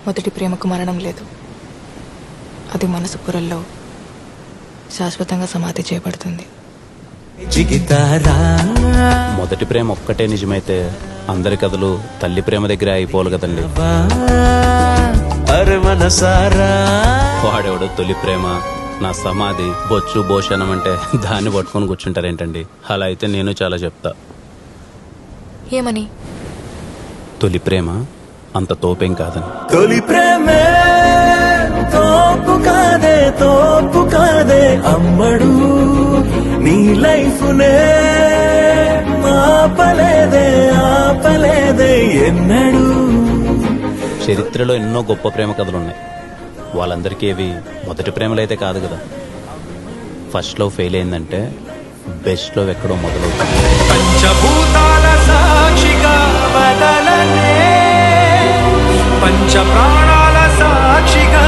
మొదటి ప్రేమకు మరణం లేదు. అది మనసు పొరల్లో శాశ్వతంగా సమాధి చేయబడుతుంది. మొదటి ప్రేమ ఒక్కటే నిజమైతే అందరి కథలు తల్లి ప్రేమ దగ్గర అయిపోవాలి కదండి. వాడెవడో తొలి ప్రేమ, నా సమాధి, బొచ్చు భోషణం అంటే దాన్ని పట్టుకొని కూర్చుంటారేంటండి? అలా అయితే నేను చాలా చెప్తా. ఏమని? తొలి ప్రేమ అంత తోపేం కాదని. తొలి ప్రేమే తోపు కాదే అమ్మడు, నీ లైఫ్ నే ఆపలేదే ఎన్నడు. చరిత్రలో ఎన్నో గొప్ప ప్రేమ కథలు ఉన్నాయి. వాళ్ళందరికీ ఇవి మొదటి ప్రేమలు అయితే కాదు కదా. ఫస్ట్ లో ఫెయిల్ అయిందంటే బెస్ట్ లో ఎక్కడో మొదలవుతుంది. పంచభూతాల సాక్షిగా బదలనే, పంచ ప్రాణాల సాక్షిగా